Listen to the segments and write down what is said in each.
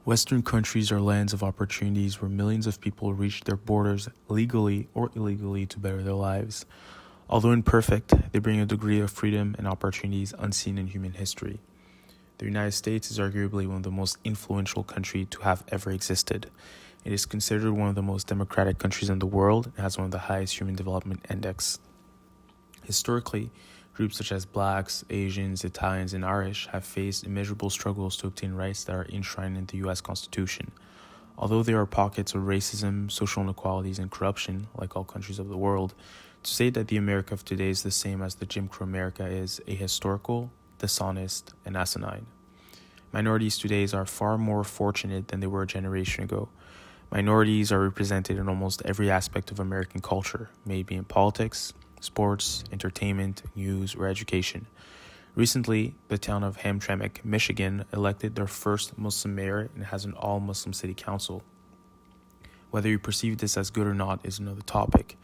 Western countries are lands of opportunities where millions of people reach their borders legally or illegally to better their lives. Although imperfect, they bring a degree of freedom and opportunities unseen in human history. The United States is arguably one of the most influential countries to have ever existed. It is considered one of the most democratic countries in the world and has one of the highest human development index. Historically, groups such as Blacks, Asians, Italians, and Irish have faced immeasurable struggles to obtain rights that are enshrined in the U.S. Constitution. Although there are pockets of racism, social inequalities, and corruption, like all countries of the world, to say that the America of today is the same as the Jim Crow America is ahistorical, dishonest, and asinine. Minorities today are far more fortunate than they were a generation ago. Minorities are represented in almost every aspect of American culture, may it be in politics, sports, entertainment, news, or education. Recently, the town of Hamtramck, Michigan, elected their first Muslim mayor and has an all-Muslim city council. Whether you perceive this as good or not is another topic,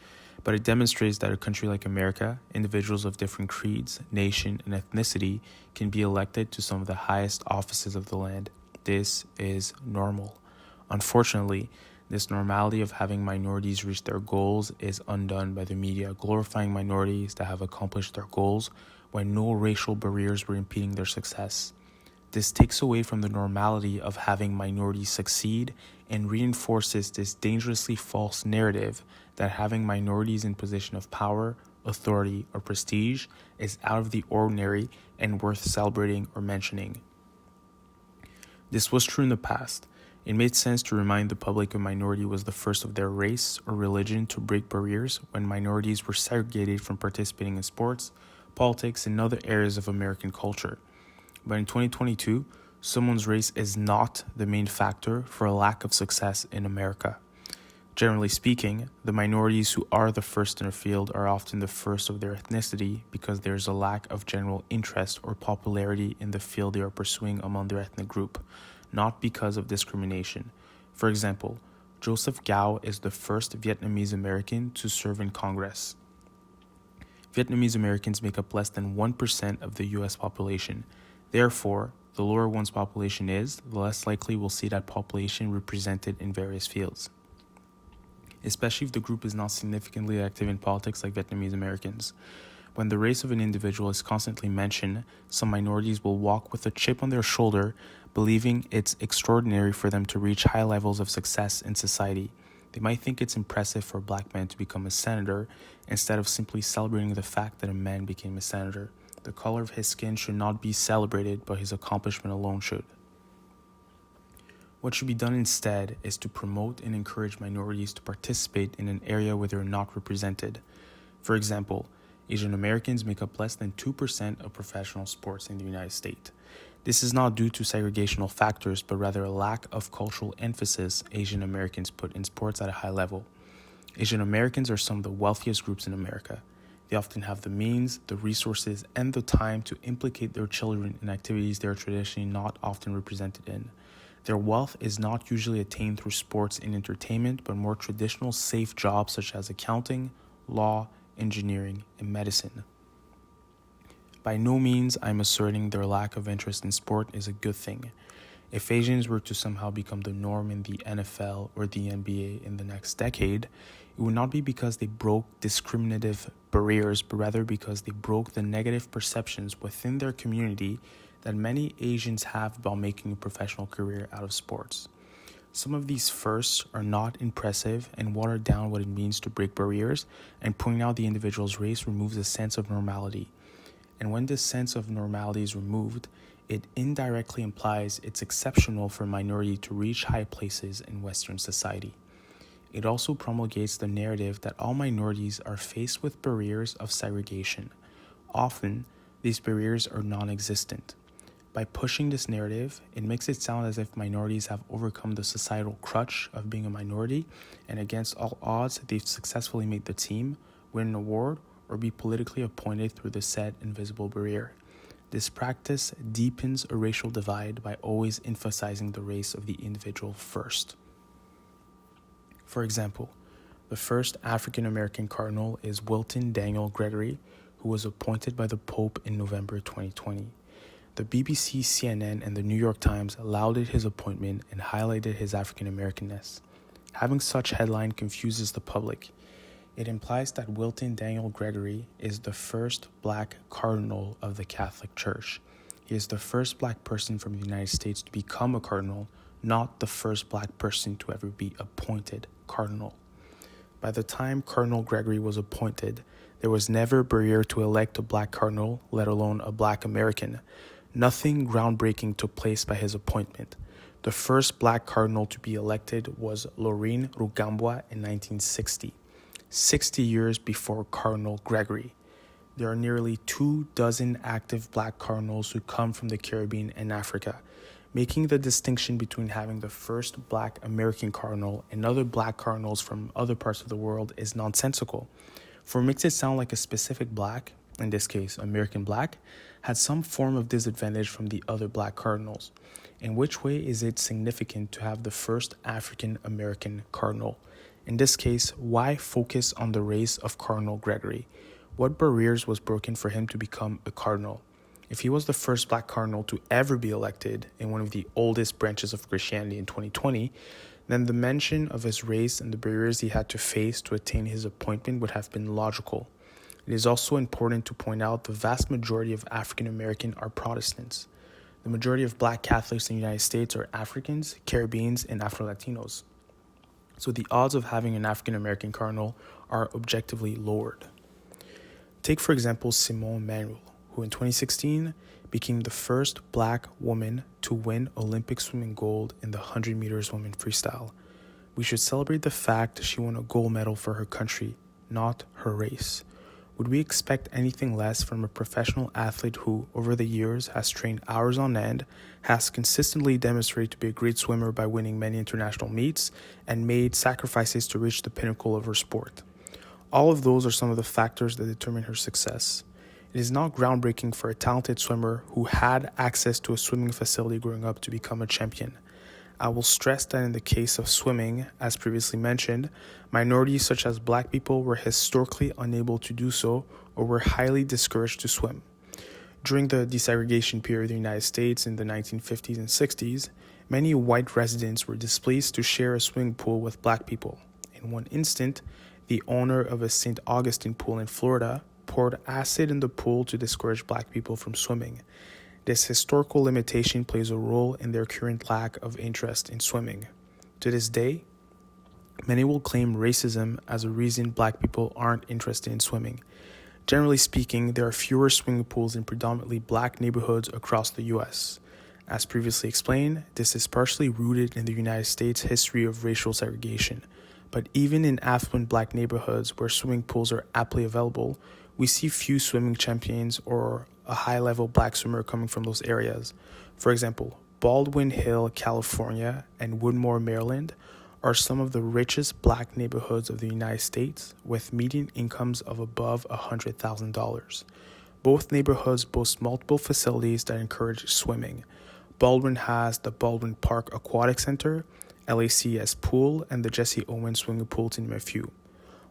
but it demonstrates that a country like America, individuals of different creeds, nation, and ethnicity can be elected to some of the highest offices of the land. This is normal. Unfortunately, this normality of having minorities reach their goals is undone by the media glorifying minorities that have accomplished their goals when no racial barriers were impeding their success. This takes away from the normality of having minorities succeed and reinforces this dangerously false narrative that having minorities in position of power, authority, or prestige is out of the ordinary and worth celebrating or mentioning. This was true in the past. It made sense to remind the public a minority was the first of their race or religion to break barriers when minorities were segregated from participating in sports, politics, and other areas of American culture. But in 2022, someone's race is not the main factor for a lack of success in America. Generally speaking, the minorities who are the first in a field are often the first of their ethnicity because there is a lack of general interest or popularity in the field they are pursuing among their ethnic group, not because of discrimination. For example, Joseph Gao is the first Vietnamese American to serve in Congress. Vietnamese Americans make up less than 1% of the U.S. population. Therefore, the lower one's population is, the less likely we'll see that population represented in various fields, especially if the group is not significantly active in politics like Vietnamese Americans. When the race of an individual is constantly mentioned, some minorities will walk with a chip on their shoulder, believing it's extraordinary for them to reach high levels of success in society. They might think it's impressive for a black man to become a senator, instead of simply celebrating the fact that a man became a senator. The color of his skin should not be celebrated, but his accomplishment alone should. What should be done instead is to promote and encourage minorities to participate in an area where they are not represented. For example, Asian Americans make up less than 2% of professional sports in the United States. This is not due to segregational factors, but rather a lack of cultural emphasis Asian Americans put in sports at a high level. Asian Americans are some of the wealthiest groups in America. They often have the means, the resources, and the time to implicate their children in activities they are traditionally not often represented in. Their wealth is not usually attained through sports and entertainment, but more traditional safe jobs such as accounting, law, engineering, and medicine. By no means I'm asserting their lack of interest in sport is a good thing. If Asians were to somehow become the norm in the NFL or the NBA in the next decade, it would not be because they broke discriminative barriers, but rather because they broke the negative perceptions within their community that many Asians have about making a professional career out of sports. Some of these firsts are not impressive and water down what it means to break barriers, and pointing out the individual's race removes a sense of normality. And when this sense of normality is removed, it indirectly implies it's exceptional for a minority to reach high places in Western society. It also promulgates the narrative that all minorities are faced with barriers of segregation. Often, these barriers are non-existent. By pushing this narrative, it makes it sound as if minorities have overcome the societal crutch of being a minority, and against all odds, they've successfully made the team, win an award, or be politically appointed through the said invisible barrier. This practice deepens a racial divide by always emphasizing the race of the individual first. For example, the first African American cardinal is Wilton Daniel Gregory, who was appointed by the Pope in November 2020. The BBC, CNN, and the New York Times lauded his appointment and highlighted his African Americanness. Having such headline confuses the public. It implies that Wilton Daniel Gregory is the first black cardinal of the Catholic Church. He is the first black person from the United States to become a cardinal, not the first black person to ever be appointed cardinal. By the time Cardinal Gregory was appointed, there was never a barrier to elect a black cardinal, let alone a black American. Nothing groundbreaking took place by his appointment. The first black cardinal to be elected was Laurine Rugambwa in 1960, 60 years before Cardinal Gregory. There are nearly 24 active black cardinals who come from the Caribbean and Africa. Making the distinction between having the first black American cardinal and other black cardinals from other parts of the world is nonsensical. For it makes it sound like a specific black, in this case American black, had some form of disadvantage from the other black cardinals. In which way is it significant to have the first African American cardinal? In this case, why focus on the race of Cardinal Gregory? What barriers was broken for him to become a cardinal? If he was the first black cardinal to ever be elected in one of the oldest branches of Christianity in 2020, then the mention of his race and the barriers he had to face to attain his appointment would have been logical. It is also important to point out the vast majority of African American are Protestants. The majority of black Catholics in the United States are Africans, Caribbeans, and Afro-Latinos. So the odds of having an African American cardinal are objectively lowered. Take, for example, Simone Manuel, who in 2016 became the first black woman to win Olympic swimming gold in the 100 meters women freestyle. We should celebrate the fact she won a gold medal for her country, not her race. Would we expect anything less from a professional athlete who, over the years, has trained hours on end, has consistently demonstrated to be a great swimmer by winning many international meets, and made sacrifices to reach the pinnacle of her sport? All of those are some of the factors that determine her success. It is not groundbreaking for a talented swimmer who had access to a swimming facility growing up to become a champion. I will stress that in the case of swimming, as previously mentioned, minorities such as black people were historically unable to do so or were highly discouraged to swim. During the desegregation period in the United States in the 1950s and 60s, many white residents were displeased to share a swimming pool with black people. In one instant, the owner of a St. Augustine pool in Florida poured acid in the pool to discourage black people from swimming. This historical limitation plays a role in their current lack of interest in swimming. To this day, many will claim racism as a reason black people aren't interested in swimming. Generally speaking, there are fewer swimming pools in predominantly black neighborhoods across the U.S. As previously explained, this is partially rooted in the United States' history of racial segregation. But even in affluent black neighborhoods where swimming pools are aptly available, we see few swimming champions or a high-level black swimmer coming from those areas. For example, Baldwin Hill, California, and Woodmore, Maryland, are some of the richest black neighborhoods of the United States, with median incomes of above $100,000. Both neighborhoods boast multiple facilities that encourage swimming. Baldwin has the Baldwin Park Aquatic Center, LACS Pool, and the Jesse Owens Swimming Pool, to name a few.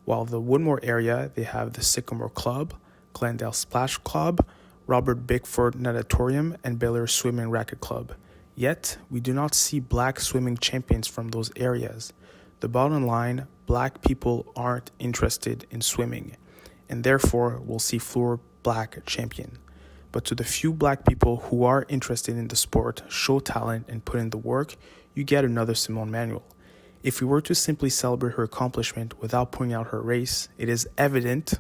While the Woodmore area, they have the Sycamore Club, Glendale Splash Club, Robert Bickford Natatorium, and Bel Air Swim and Racket Club. Yet, we do not see black swimming champions from those areas. The bottom line, black people aren't interested in swimming, and therefore we'll see fewer black champions. But to the few black people who are interested in the sport, show talent, and put in the work, you get another Simone Manuel. If we were to simply celebrate her accomplishment without pointing out her race, it is evident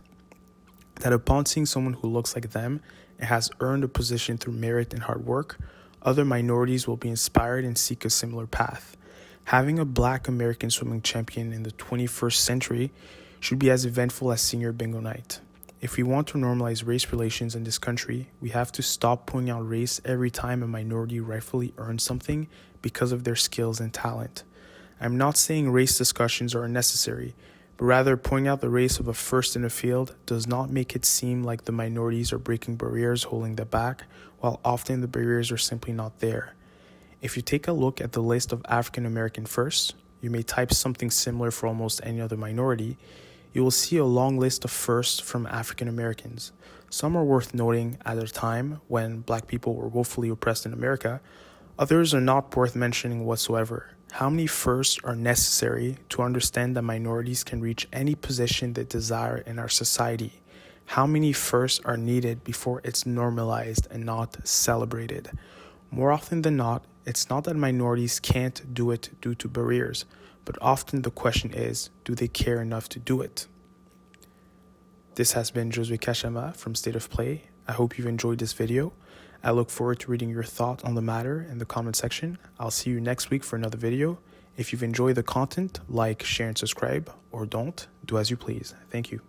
that upon seeing someone who looks like them and has earned a position through merit and hard work, other minorities will be inspired and seek a similar path. Having a black American swimming champion in the 21st century should be as eventful as senior bingo night. If we want to normalize race relations in this country, we have to stop pointing out race every time a minority rightfully earns something because of their skills and talent. I'm not saying race discussions are unnecessary, but rather pointing out the race of a first in a field does not make it seem like the minorities are breaking barriers holding them back, while often the barriers are simply not there. If you take a look at the list of African American firsts, you may type something similar for almost any other minority, you will see a long list of firsts from African Americans. Some are worth noting at a time when Black people were woefully oppressed in America. Others are not worth mentioning whatsoever. How many firsts are necessary to understand that minorities can reach any position they desire in our society? How many firsts are needed before it's normalized and not celebrated? More often than not, it's not that minorities can't do it due to barriers, but often the question is, do they care enough to do it? This has been Josue Kashama from State of Play. I hope you've enjoyed this video. I look forward to reading your thoughts on the matter in the comment section. I'll see you next week for another video. If you've enjoyed the content, like, share, and subscribe, or don't, do as you please. Thank you.